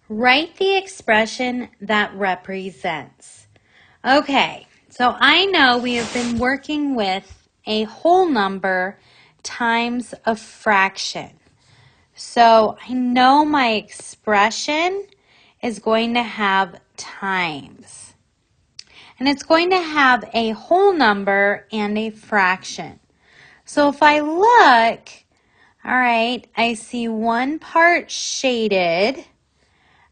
Write the expression that represents. Okay, so I know we have been working with a whole number times a fraction. So I know my expression is going to have times. And it's going to have a whole number and a fraction. So if I look, all right, I see one part shaded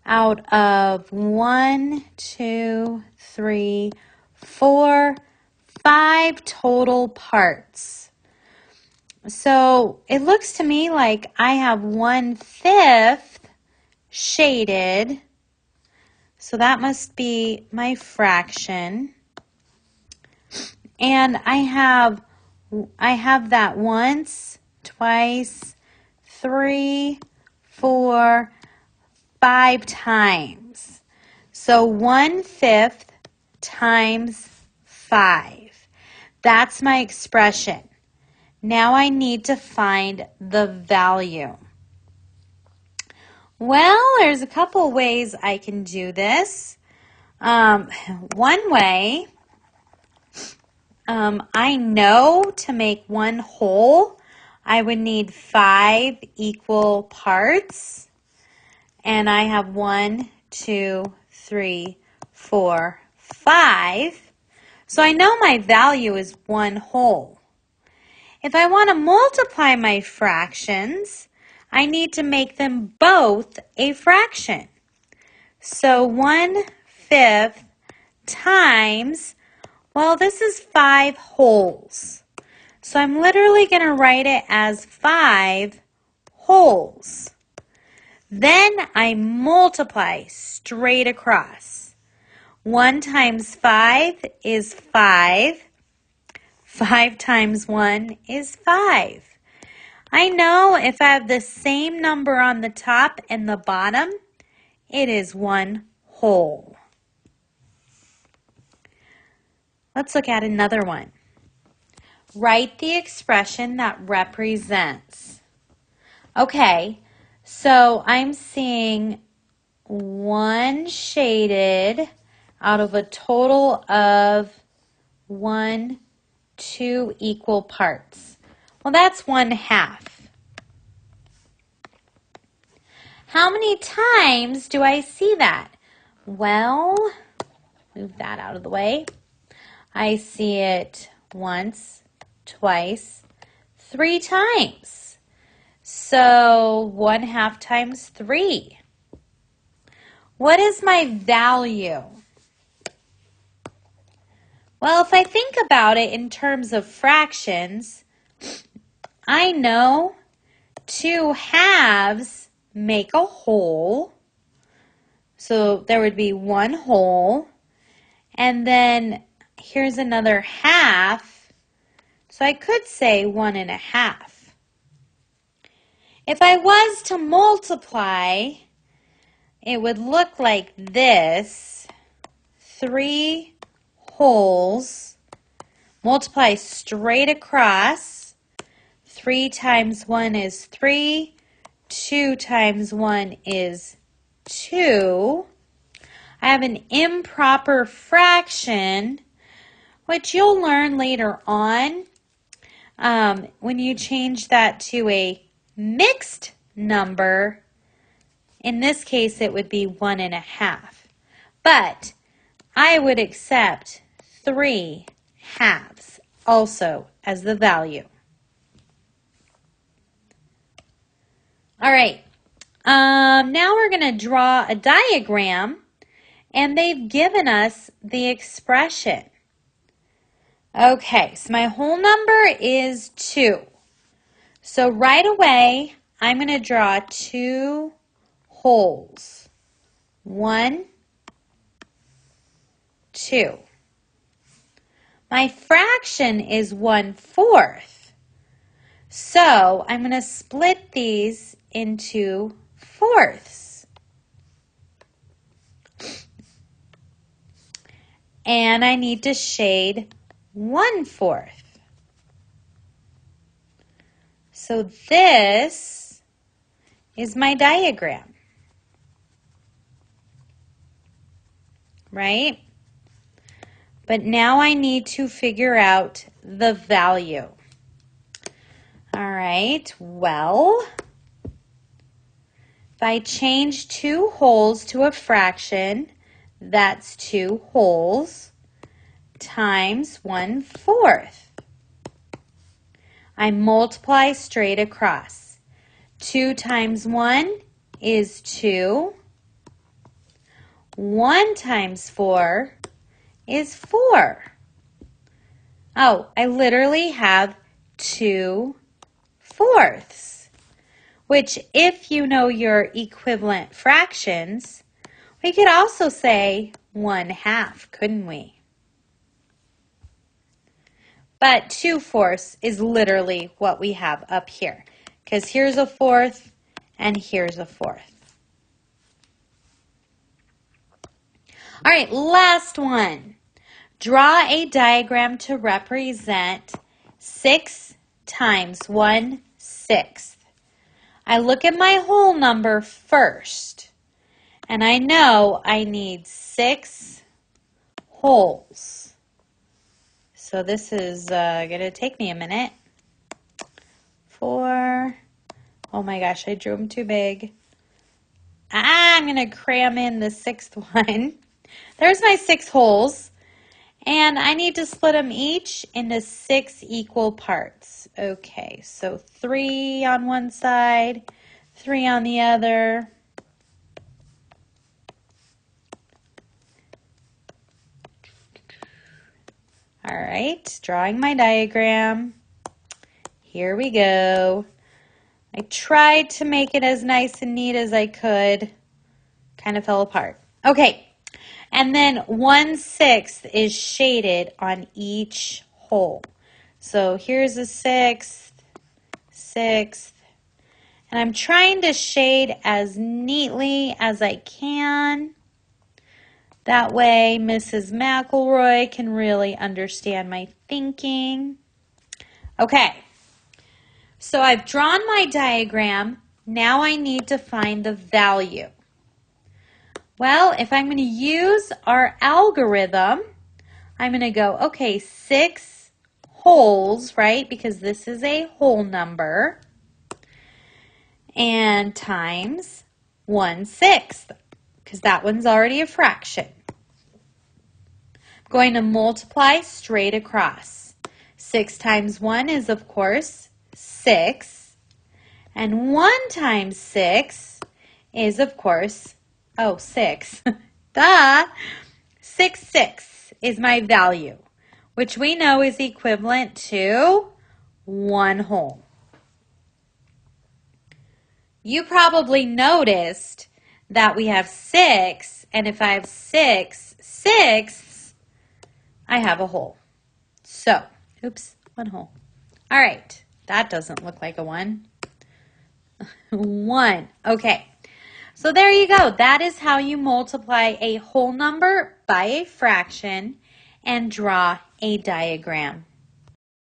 out of 1, 2, 3, 4, 5 total parts. So it looks to me like I have 1/5 shaded. So that must be my fraction. And I have that once, twice, 3, 4, 5 times. So 1/5 times 5. That's my expression. Now I need to find the value. Well, there's a couple ways I can do this. One way, I know to make one whole, I would need 5 equal parts. And I have 1, 2, 3, 4, 5. So I know my value is 1 whole. If I want to multiply my fractions, I need to make them both a fraction. So 1/5 times, well, this is 5 wholes. So I'm literally going to write it as 5 wholes. Then I multiply straight across. 1 times 5 is 5. 5 times 1 is 5. I know if I have the same number on the top and the bottom, it is 1 whole. Let's look at another one. Write the expression that represents. Okay, so I'm seeing 1 shaded out of a total of 1, 2 equal parts. Well, that's 1/2. How many times do I see that? Well, move that out of the way. I see it once, twice, 3 times. So 1/2 times 3. What is my value? Well, if I think about it in terms of fractions, I know 2 halves make a whole. So there would be 1 whole. And then here's another half. So I could say 1/2. If I was to multiply, it would look like this. 3 wholes, multiply straight across. 3 times 1 is 3. 2 times 1 is 2. I have an improper fraction, which you'll learn later on. When you change that to a mixed number, in this case it would be 1/2. But I would accept 3 halves also as the value. All right, now we're going to draw a diagram, and they've given us the expression. Okay, so my whole number is 2. So right away, I'm going to draw 2 wholes. 1, 2. My fraction is 1/4. So I'm going to split these into fourths. And I need to shade 1/4. So this is my diagram. right? But now I need to figure out the value. All right, well, if I change 2 wholes to a fraction, that's 2 wholes times 1/4. I multiply straight across. 2 times 1 is 2. 1 times 4 is 4. Oh, I literally have 2/4, which if you know your equivalent fractions, we could also say 1/2, couldn't we? But 2/4 is literally what we have up here, because here's a 4th and here's a 4th. All right, last one. Draw a diagram to represent 6 times 1/6. I look at my whole number first, and I know I need 6 wholes. So this is going to take me a minute. 4. Oh my gosh, I drew them too big. I'm going to cram in the 6th one. There's my 6 wholes. And I need to split them each into 6 equal parts. Okay, so 3 on one side, 3 on the other. All right, drawing my diagram. Here we go. I tried to make it as nice and neat as I could. Kind of fell apart. Okay, and then 1/6 is shaded on each hole. So here's a 6th, 6th, and I'm trying to shade as neatly as I can. That way Mrs. McElroy can really understand my thinking. Okay, so I've drawn my diagram. Now I need to find the value. Well, if I'm going to use our algorithm, I'm going to go, okay, 6 wholes, right, because this is a whole number, and times 1/6, because that one's already a fraction. I'm going to multiply straight across. 6 times 1 is, of course, 6, and 1 times 6 is, of course, 6. Duh! 6/6 is my value, which we know is equivalent to 1 whole. You probably noticed that we have 6, and if I have 6/6, I have a whole. So, oops, 1 whole. All right, that doesn't look like a 1. 1, okay. So there you go. That is how you multiply a whole number by a fraction and draw a diagram.